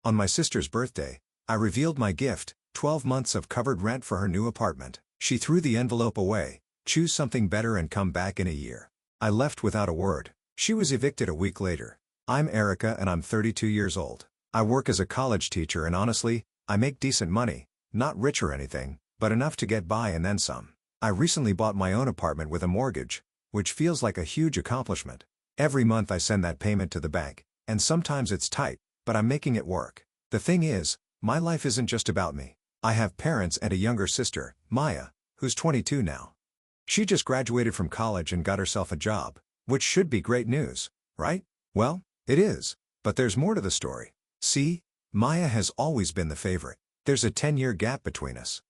On my sister's birthday, I revealed my gift, 12 months of covered rent for her new apartment. She threw the envelope away, choose something better and come back in a year. I left without a word. She was evicted a week later. I'm Erica and I'm 32 years old. I work as a college teacher and honestly, I make decent money, not rich or anything, but enough to get by and then some. I recently bought my own apartment with a mortgage, which feels like a huge accomplishment. Every month I send that payment to the bank, and sometimes it's tight, but I'm making it work. The thing is, my life isn't just about me. I have parents and a younger sister, Maya, who's 22 now. She just graduated from college and got herself a job, which should be great news, right? Well, it is. But there's more to the story. See, Maya has always been the favorite. There's a 10-year gap between us.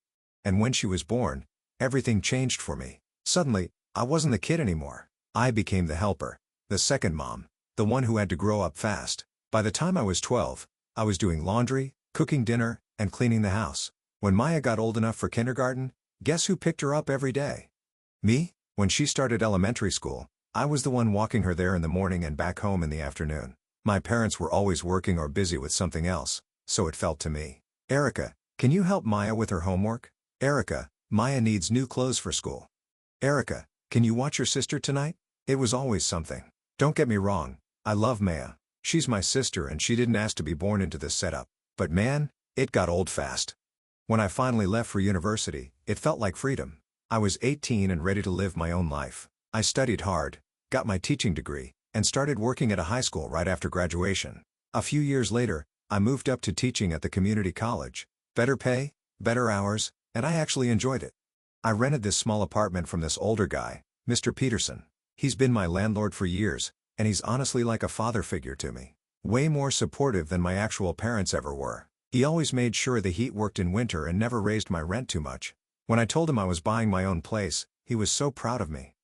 And when she was born, everything changed for me. Suddenly, I wasn't the kid anymore. I became the helper, the second mom, the one who had to grow up fast. By the time I was 12, I was doing laundry, cooking dinner, and cleaning the house. When Maya got old enough for kindergarten, guess who picked her up every day? Me? When she started elementary school, I was the one walking her there in the morning and back home in the afternoon. My parents were always working or busy with something else, so it felt to me. Erica, can you help Maya with her homework? Erica, Maya needs new clothes for school. Erica, can you watch your sister tonight? It was always something. Don't get me wrong, I love Maya. She's my sister and she didn't ask to be born into this setup. But man, it got old fast. When I finally left for university, it felt like freedom. I was 18 and ready to live my own life. I studied hard, got my teaching degree, and started working at a high school right after graduation. A few years later, I moved up to teaching at the community college. Better pay, better hours, and I actually enjoyed it. I rented this small apartment from this older guy, Mr. Peterson. He's been my landlord for years, and he's honestly like a father figure to me. Way more supportive than my actual parents ever were. He always made sure the heat worked in winter and never raised my rent too much. When I told him I was buying my own place, he was so proud of me.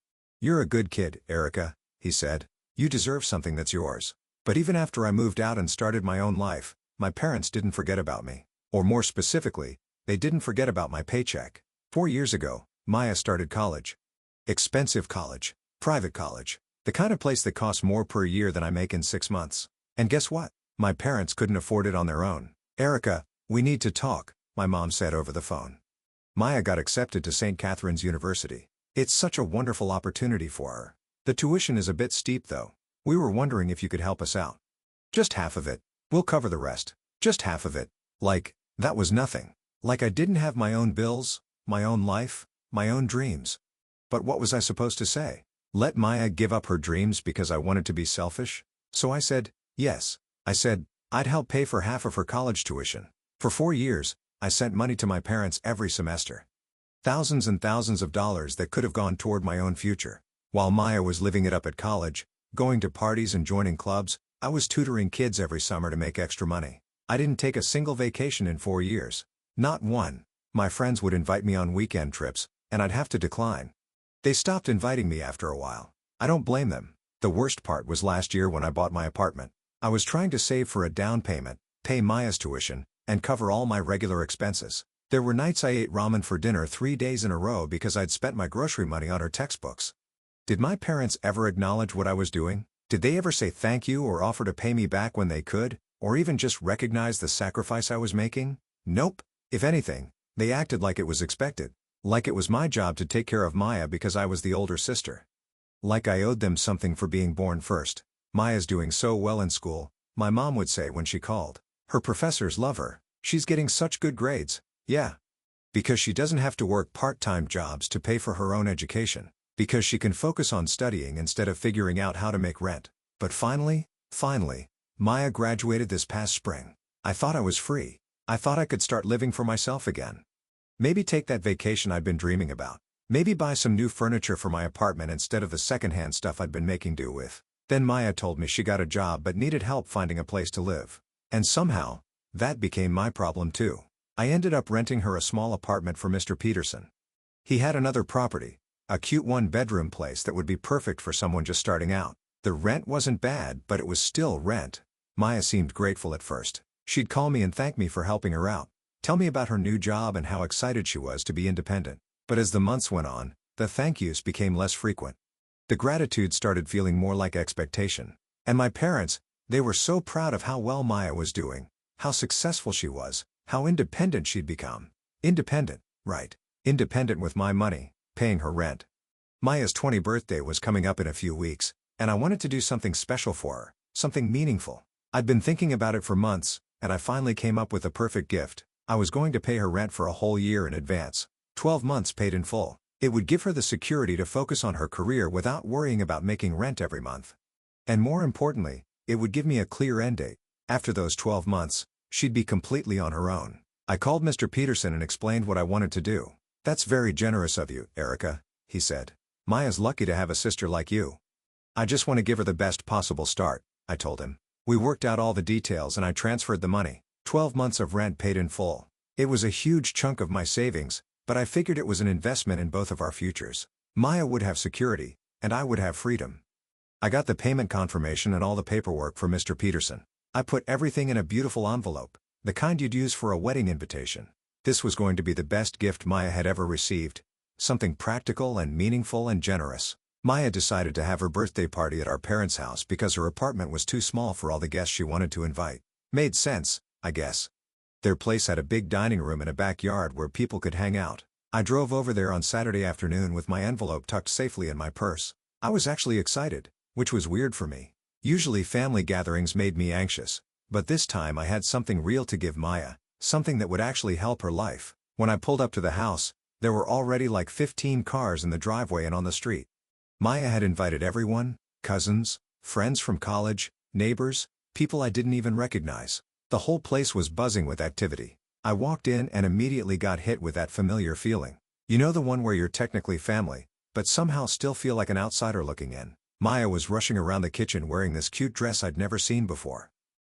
"You're a good kid, Erica," he said. "You deserve something that's yours." But even after I moved out and started my own life, my parents didn't forget about me. Or more specifically, they didn't forget about my paycheck. 4 years ago, Maya started college. Expensive college. Private college. The kind of place that costs more per year than I make in 6 months. And guess what? My parents couldn't afford it on their own. "Erica, we need to talk," my mom said over the phone. Maya got accepted to St. Catherine's University. It's such a wonderful opportunity for her. The tuition is a bit steep though. We were wondering if you could help us out. Just half of it. We'll cover the rest. Just half of it. Like, that was nothing. Like I didn't have my own bills, my own life, my own dreams. But what was I supposed to say? Let Maya give up her dreams because I wanted to be selfish? So I said, yes. I said, I'd help pay for half of her college tuition. For 4 years, I sent money to my parents every semester. Thousands and thousands of dollars that could have gone toward my own future. While Maya was living it up at college, going to parties and joining clubs, I was tutoring kids every summer to make extra money. I didn't take a single vacation in 4 years. Not one. My friends would invite me on weekend trips, and I'd have to decline. They stopped inviting me after a while. I don't blame them. The worst part was last year when I bought my apartment. I was trying to save for a down payment, pay Maya's tuition, and cover all my regular expenses. There were nights I ate ramen for dinner 3 days in a row because I'd spent my grocery money on her textbooks. Did my parents ever acknowledge what I was doing? Did they ever say thank you or offer to pay me back when they could, or even just recognize the sacrifice I was making? Nope. If anything, they acted like it was expected. Like it was my job to take care of Maya because I was the older sister. Like I owed them something for being born first. "Maya's doing so well in school," my mom would say when she called. "Her professors love her. She's getting such good grades." Yeah. Because she doesn't have to work part-time jobs to pay for her own education. Because she can focus on studying instead of figuring out how to make rent. But finally, Maya graduated this past spring. I thought I was free. I thought I could start living for myself again. Maybe take that vacation I'd been dreaming about. Maybe buy some new furniture for my apartment instead of the secondhand stuff I'd been making do with. Then Maya told me she got a job but needed help finding a place to live. And somehow, that became my problem too. I ended up renting her a small apartment for Mr. Peterson. He had another property, a cute one-bedroom place that would be perfect for someone just starting out. The rent wasn't bad, but it was still rent. Maya seemed grateful at first. She'd call me and thank me for helping her out, tell me about her new job and how excited she was to be independent. But as the months went on, the thank yous became less frequent. The gratitude started feeling more like expectation. And my parents, they were so proud of how well Maya was doing. how successful she was, how independent she'd become. Independent, right. Independent with my money, paying her rent. Maya's 20th birthday was coming up in a few weeks, and I wanted to do something special for her, something meaningful. I'd been thinking about it for months, and I finally came up with the perfect gift. I was going to pay her rent for a whole year in advance, 12 months paid in full. It would give her the security to focus on her career without worrying about making rent every month. And more importantly, it would give me a clear end date. After those 12 months, she'd be completely on her own. I called Mr. Peterson and explained what I wanted to do. "That's very generous of you, Erica," he said. "Maya's lucky to have a sister like you." "I just want to give her the best possible start," I told him. We worked out all the details and I transferred the money. 12 months of rent paid in full. It was a huge chunk of my savings, but I figured it was an investment in both of our futures. Maya would have security, and I would have freedom. I got the payment confirmation and all the paperwork for Mr. Peterson. I put everything in a beautiful envelope, the kind you'd use for a wedding invitation. This was going to be the best gift Maya had ever received. Something practical and meaningful and generous. Maya decided to have her birthday party at our parents' house because her apartment was too small for all the guests she wanted to invite. Made sense, I guess. Their place had a big dining room and a backyard where people could hang out. I drove over there on Saturday afternoon with my envelope tucked safely in my purse. I was actually excited, which was weird for me. Usually family gatherings made me anxious, but this time I had something real to give Maya, something that would actually help her life. When I pulled up to the house, there were already like 15 cars in the driveway and on the street. Maya had invited everyone, cousins, friends from college, neighbors, people I didn't even recognize. The whole place was buzzing with activity. I walked in and immediately got hit with that familiar feeling. You know, the one where you're technically family, but somehow still feel like an outsider looking in. Maya was rushing around the kitchen wearing this cute dress I'd never seen before.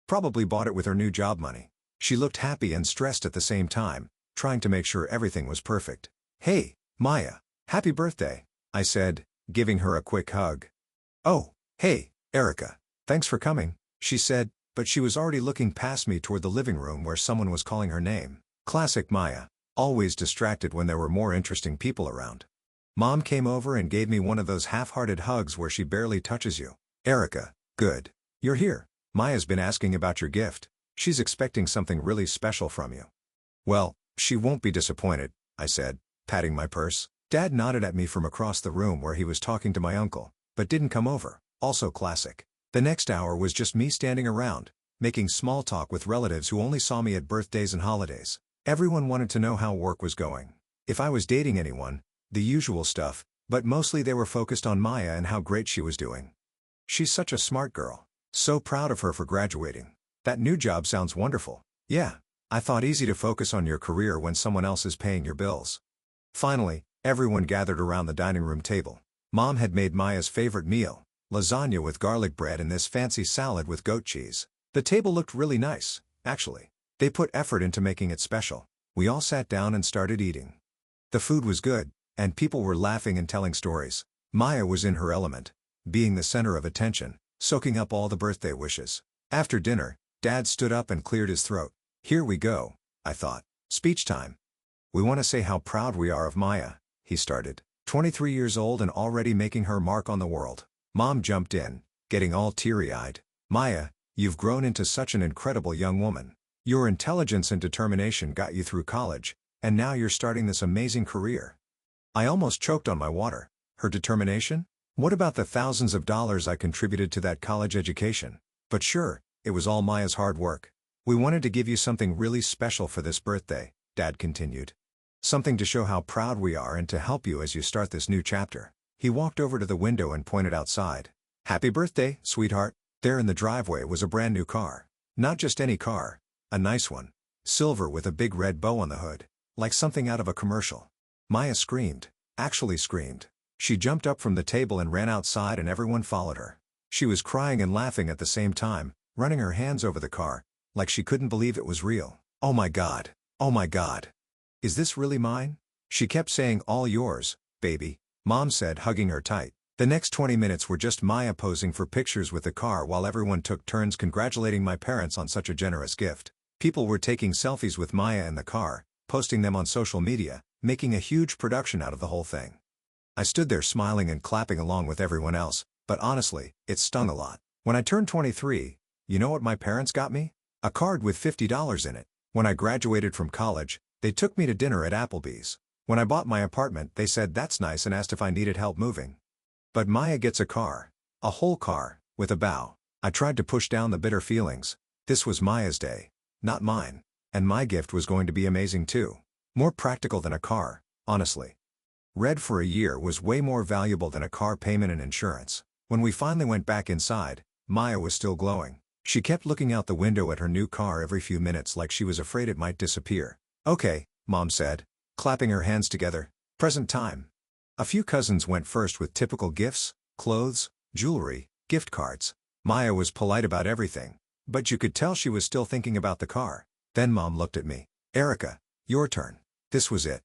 Probably bought it with her new job money. She looked happy and stressed at the same time, trying to make sure everything was perfect. "Hey, Maya, happy birthday," I said, giving her a quick hug. "Oh, hey, Erica, thanks for coming," she said, but she was already looking past me toward the living room where someone was calling her name. Classic Maya, always distracted when there were more interesting people around. Mom came over and gave me one of those half-hearted hugs where she barely touches you. "Erica, good. You're here. Maya's been asking about your gift. She's expecting something really special from you." "Well, she won't be disappointed," I said, patting my purse. Dad nodded at me from across the room where he was talking to my uncle, but didn't come over. Also classic. The next hour was just me standing around, making small talk with relatives who only saw me at birthdays and holidays. Everyone wanted to know how work was going, if I was dating anyone, the usual stuff, but mostly they were focused on Maya and how great she was doing. "She's such a smart girl. So proud of her for graduating. That new job sounds wonderful." "Yeah, I thought easy to focus on your career when someone else is paying your bills." Finally, everyone gathered around the dining room table. Mom had made Maya's favorite meal, lasagna with garlic bread and this fancy salad with goat cheese. The table looked really nice, actually. They put effort into making it special. We all sat down and started eating. The food was good, and people were laughing and telling stories. Maya was in her element, being the center of attention, soaking up all the birthday wishes. After dinner, Dad stood up and cleared his throat. "Here we go," I thought. Speech time. "We want to say how proud we are of Maya," he started. 23 years old and already making her mark on the world. Mom jumped in, getting all teary-eyed. "Maya, you've grown into such an incredible young woman. Your intelligence and determination got you through college, and now you're starting this amazing career." I almost choked on my water. Her determination? What about the thousands of dollars I contributed to that college education? But sure, it was all Maya's hard work. "We wanted to give you something really special for this birthday," Dad continued. "Something to show how proud we are and to help you as you start this new chapter." He walked over to the window and pointed outside. "Happy birthday, sweetheart." There in the driveway was a brand new car. Not just any car, a nice one. Silver with a big red bow on the hood, like something out of a commercial. Maya screamed, actually screamed. She jumped up from the table and ran outside and everyone followed her. She was crying and laughing at the same time, running her hands over the car, like she couldn't believe it was real. "Oh my God. Oh my God. Is this really mine?" She kept saying, "All yours, baby," Mom said, hugging her tight. The next 20 minutes were just Maya posing for pictures with the car while everyone took turns congratulating my parents on such a generous gift. People were taking selfies with Maya in the car, posting them on social media, making a huge production out of the whole thing. I stood there smiling and clapping along with everyone else, but honestly, it stung a lot. When I turned 23, you know what my parents got me? A card with $50 in it. When I graduated from college, they took me to dinner at Applebee's. When I bought my apartment, they said that's nice and asked if I needed help moving. But Maya gets a car. A whole car, with a bow. I tried to push down the bitter feelings. This was Maya's day, not mine. And my gift was going to be amazing too. More practical than a car, honestly. Red for a year was way more valuable than a car payment and insurance. When we finally went back inside, Maya was still glowing. She kept looking out the window at her new car every few minutes like she was afraid it might disappear. "Okay," Mom said, clapping her hands together. "Present time." A few cousins went first with typical gifts, clothes, jewelry, gift cards. Maya was polite about everything, but you could tell she was still thinking about the car. Then Mom looked at me. "Erica, your turn." This was it.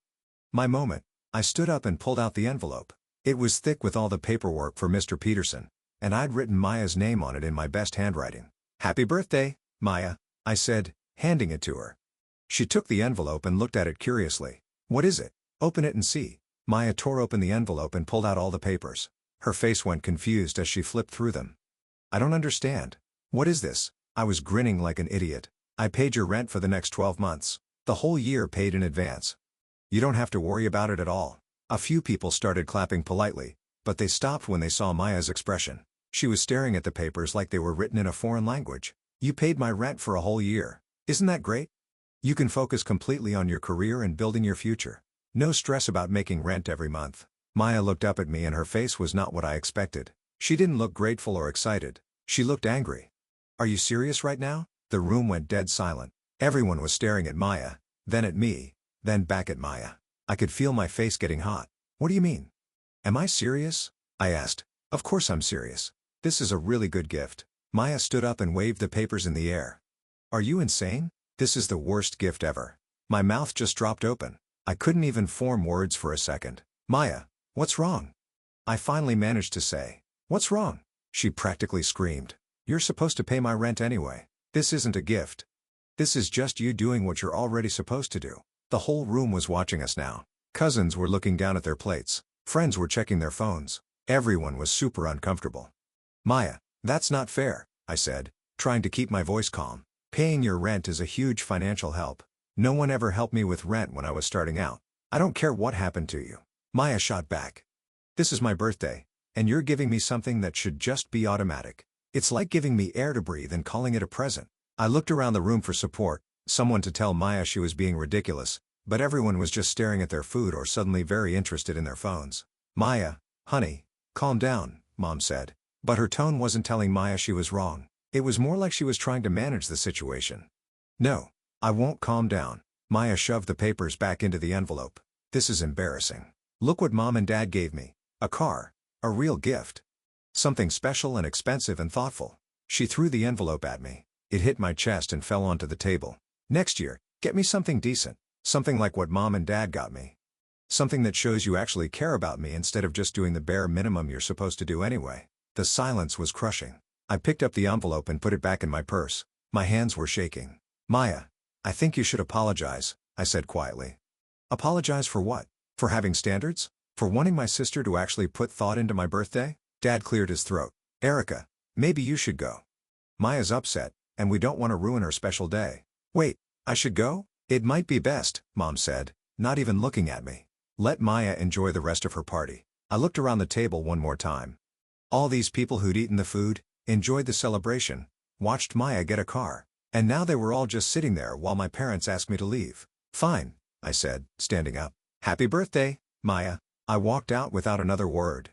My moment. I stood up and pulled out the envelope. It was thick with all the paperwork for Mr. Peterson, and I'd written Maya's name on it in my best handwriting. "Happy birthday, Maya," I said, handing it to her. She took the envelope and looked at it curiously. "What is it? Open it and see." Maya tore open the envelope and pulled out all the papers. Her face went confused as she flipped through them. "I don't understand. What is this?" I was grinning like an idiot. "I paid your rent for the next 12 months. The whole year paid in advance. You don't have to worry about it at all." A few people started clapping politely, but they stopped when they saw Maya's expression. She was staring at the papers like they were written in a foreign language. "You paid my rent for a whole year. Isn't that great? You can focus completely on your career and building your future. No stress about making rent every month." Maya looked up at me and her face was not what I expected. She didn't look grateful or excited. She looked angry. "Are you serious right now?" The room went dead silent. Everyone was staring at Maya, then at me, then back at Maya. I could feel my face getting hot. "What do you mean? Am I serious?" I asked. "Of course I'm serious. This is a really good gift." Maya stood up and waved the papers in the air. "Are you insane? This is the worst gift ever." My mouth just dropped open. I couldn't even form words for a second. "Maya, what's wrong?" I finally managed to say. "What's wrong?" She practically screamed. "You're supposed to pay my rent anyway. This isn't a gift. This is just you doing what you're already supposed to do." The whole room was watching us now. Cousins were looking down at their plates. Friends were checking their phones. Everyone was super uncomfortable. "Maya, that's not fair," I said, trying to keep my voice calm. "Paying your rent is a huge financial help. No one ever helped me with rent when I was starting out. I don't care what happened to you." Maya shot back. "This is my birthday, and you're giving me something that should just be automatic. It's like giving me air to breathe and calling it a present." I looked around the room for support, someone to tell Maya she was being ridiculous, but everyone was just staring at their food or suddenly very interested in their phones. "Maya, honey, calm down," Mom said. But her tone wasn't telling Maya she was wrong. It was more like she was trying to manage the situation. "No, I won't calm down." Maya shoved the papers back into the envelope. "This is embarrassing. Look what Mom and Dad gave me. A car. A real gift. Something special and expensive and thoughtful." She threw the envelope at me. It hit my chest and fell onto the table. "Next year, get me something decent. Something like what Mom and Dad got me. Something that shows you actually care about me instead of just doing the bare minimum you're supposed to do anyway." The silence was crushing. I picked up the envelope and put it back in my purse. My hands were shaking. "Maya, I think you should apologize," I said quietly. "Apologize for what? For having standards? For wanting my sister to actually put thought into my birthday?" Dad cleared his throat. "Erica, maybe you should go. Maya's upset, and we don't want to ruin her special day." "Wait, I should go?" "It might be best," Mom said, not even looking at me. "Let Maya enjoy the rest of her party." I looked around the table one more time. All these people who'd eaten the food, enjoyed the celebration, watched Maya get a car, and now they were all just sitting there while my parents asked me to leave. "Fine," I said, standing up. "Happy birthday, Maya." I walked out without another word.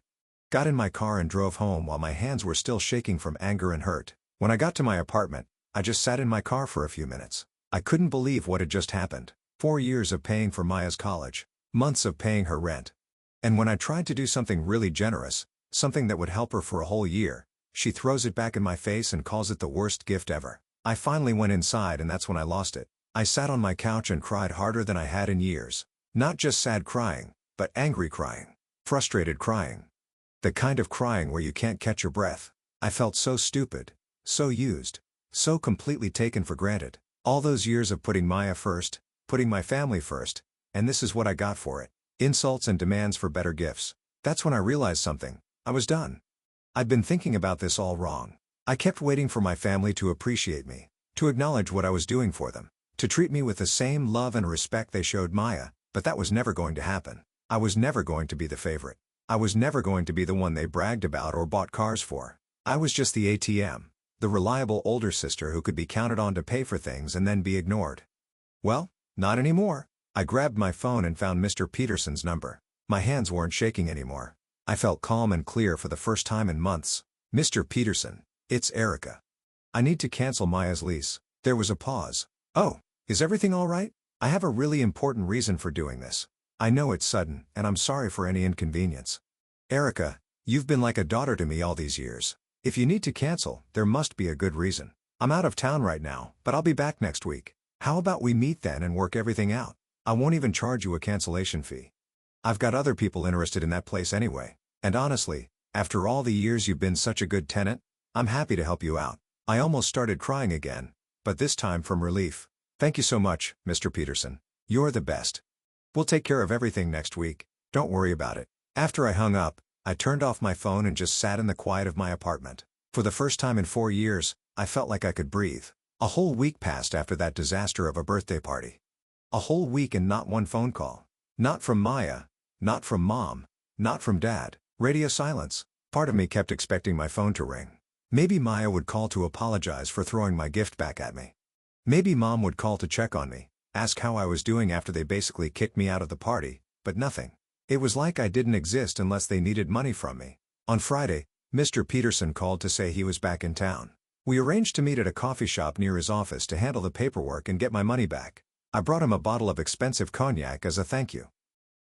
Got in my car and drove home while my hands were still shaking from anger and hurt. When I got to my apartment, I just sat in my car for a few minutes. I couldn't believe what had just happened. 4 years of paying for Maya's college. Months of paying her rent. And when I tried to do something really generous, something that would help her for a whole year, she throws it back in my face and calls it the worst gift ever. I finally went inside and that's when I lost it. I sat on my couch and cried harder than I had in years. Not just sad crying, but angry crying. Frustrated crying. The kind of crying where you can't catch your breath. I felt so stupid. So used. So completely taken for granted. All those years of putting Maya first, putting my family first, and this is what I got for it. Insults and demands for better gifts. That's when I realized something. I was done. I'd been thinking about this all wrong. I kept waiting for my family to appreciate me. To acknowledge what I was doing for them. To treat me with the same love and respect they showed Maya, but that was never going to happen. I was never going to be the favorite. I was never going to be the one they bragged about or bought cars for. I was just the ATM, the reliable older sister who could be counted on to pay for things and then be ignored. Well, not anymore. I grabbed my phone and found Mr. Peterson's number. My hands weren't shaking anymore. I felt calm and clear for the first time in months. Mr. Peterson, it's Erica. I need to cancel Maya's lease. There was a pause. Oh, is everything all right? I have a really important reason for doing this. I know it's sudden, and I'm sorry for any inconvenience. Erica, you've been like a daughter to me all these years. If you need to cancel, there must be a good reason. I'm out of town right now, but I'll be back next week. How about we meet then and work everything out? I won't even charge you a cancellation fee. I've got other people interested in that place anyway. And honestly, after all the years you've been such a good tenant, I'm happy to help you out. I almost started crying again, but this time from relief. Thank you so much, Mr. Peterson. You're the best. We'll take care of everything next week. Don't worry about it. After I hung up, I turned off my phone and just sat in the quiet of my apartment. For the first time in 4 years, I felt like I could breathe. A whole week passed after that disaster of a birthday party. A whole week and not one phone call. Not from Maya, not from Mom, not from Dad. Radio silence. Part of me kept expecting my phone to ring. Maybe Maya would call to apologize for throwing my gift back at me. Maybe Mom would call to check on me, ask how I was doing after they basically kicked me out of the party, but nothing. It was like I didn't exist unless they needed money from me. On Friday, Mr. Peterson called to say he was back in town. We arranged to meet at a coffee shop near his office to handle the paperwork and get my money back. I brought him a bottle of expensive cognac as a thank you.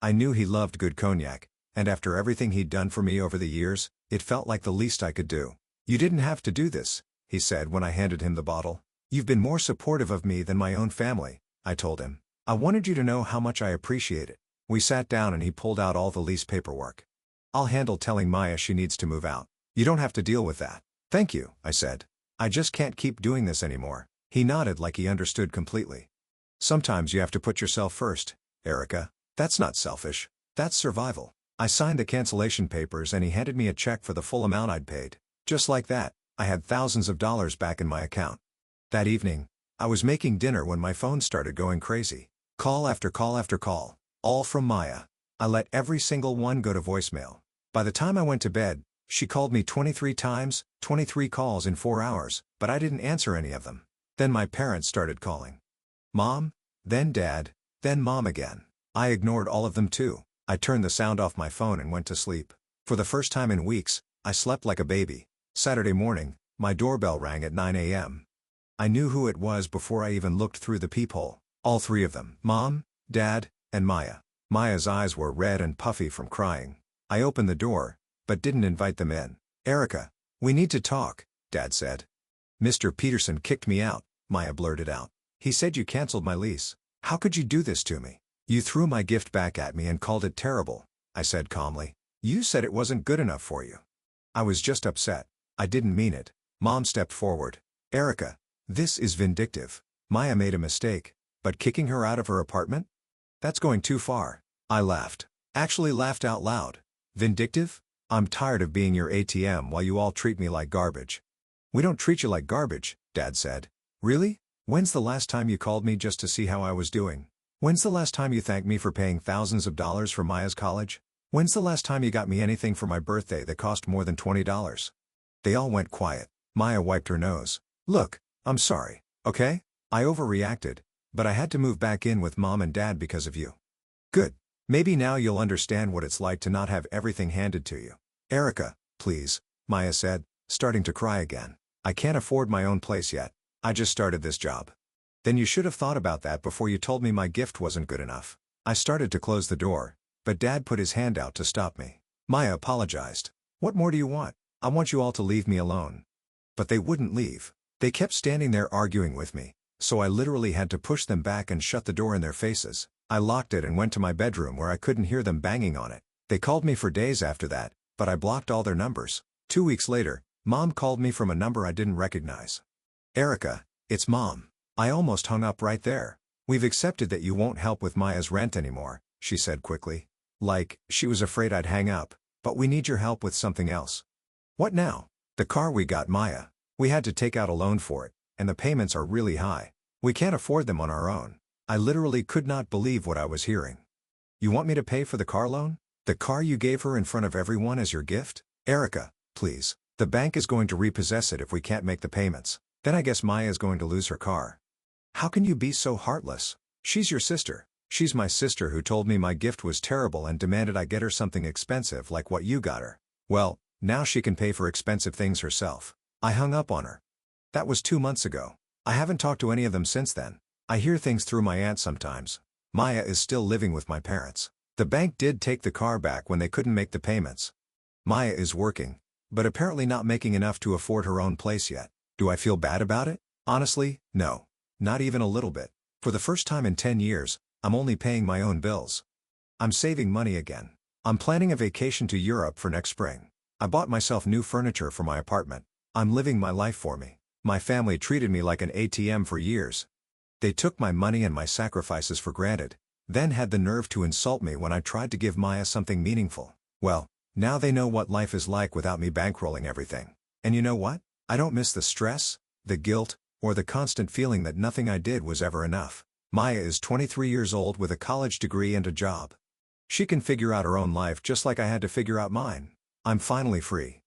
I knew he loved good cognac, and after everything he'd done for me over the years, it felt like the least I could do. You didn't have to do this, he said when I handed him the bottle. You've been more supportive of me than my own family, I told him. I wanted you to know how much I appreciate it. We sat down and he pulled out all the lease paperwork. I'll handle telling Maya she needs to move out. You don't have to deal with that. Thank you, I said. I just can't keep doing this anymore. He nodded like he understood completely. Sometimes you have to put yourself first, Erica. That's not selfish. That's survival. I signed the cancellation papers and he handed me a check for the full amount I'd paid. Just like that, I had thousands of dollars back in my account. That evening, I was making dinner when my phone started going crazy. Call after call after call, all from Maya. I let every single one go to voicemail. By the time I went to bed, she called me 23 times, 23 calls in 4 hours, but I didn't answer any of them. Then my parents started calling. Mom, then Dad, then Mom again. I ignored all of them too. I turned the sound off my phone and went to sleep. For the first time in weeks, I slept like a baby. Saturday morning, my doorbell rang at 9 a.m. I knew who it was before I even looked through the peephole. All three of them, Mom, Dad, and Maya. Maya's eyes were red and puffy from crying. I opened the door, but didn't invite them in. Erica, we need to talk, Dad said. Mr. Peterson kicked me out, Maya blurted out. He said you canceled my lease. How could you do this to me? You threw my gift back at me and called it terrible, I said calmly. You said it wasn't good enough for you. I was just upset. I didn't mean it. Mom stepped forward. Erica, this is vindictive. Maya made a mistake, but kicking her out of her apartment? That's going too far. I laughed. Actually laughed out loud. Vindictive? I'm tired of being your ATM while you all treat me like garbage. We don't treat you like garbage, Dad said. Really? When's the last time you called me just to see how I was doing? When's the last time you thanked me for paying thousands of dollars for Maya's college? When's the last time you got me anything for my birthday that cost more than $20? They all went quiet. Maya wiped her nose. Look, I'm sorry, okay? I overreacted, but I had to move back in with Mom and Dad because of you. Good. Maybe now you'll understand what it's like to not have everything handed to you. Erica, please, Maya said, starting to cry again. I can't afford my own place yet. I just started this job. Then you should have thought about that before you told me my gift wasn't good enough. I started to close the door, but Dad put his hand out to stop me. Maya apologized. What more do you want? I want you all to leave me alone. But they wouldn't leave. They kept standing there arguing with me, so I literally had to push them back and shut the door in their faces. I locked it and went to my bedroom where I couldn't hear them banging on it. They called me for days after that, but I blocked all their numbers. 2 weeks later, Mom called me from a number I didn't recognize. Erica, it's Mom. I almost hung up right there. We've accepted that you won't help with Maya's rent anymore, she said quickly. Like, she was afraid I'd hang up, but we need your help with something else. What now? The car we got Maya. We had to take out a loan for it, and the payments are really high. We can't afford them on our own. I literally could not believe what I was hearing. You want me to pay for the car loan? The car you gave her in front of everyone as your gift? Erica, please. The bank is going to repossess it if we can't make the payments. Then I guess Maya is going to lose her car. How can you be so heartless? She's your sister. She's my sister who told me my gift was terrible and demanded I get her something expensive like what you got her. Well, now she can pay for expensive things herself. I hung up on her. That was 2 months ago. I haven't talked to any of them since then. I hear things through my aunt sometimes. Maya is still living with my parents. The bank did take the car back when they couldn't make the payments. Maya is working, but apparently not making enough to afford her own place yet. Do I feel bad about it? Honestly, no. Not even a little bit. For the first time in 10 years, I'm only paying my own bills. I'm saving money again. I'm planning a vacation to Europe for next spring. I bought myself new furniture for my apartment. I'm living my life for me. My family treated me like an ATM for years. They took my money and my sacrifices for granted, then had the nerve to insult me when I tried to give Maya something meaningful. Well, now they know what life is like without me bankrolling everything. And you know what? I don't miss the stress, the guilt, or the constant feeling that nothing I did was ever enough. Maya is 23 years old with a college degree and a job. She can figure out her own life just like I had to figure out mine. I'm finally free.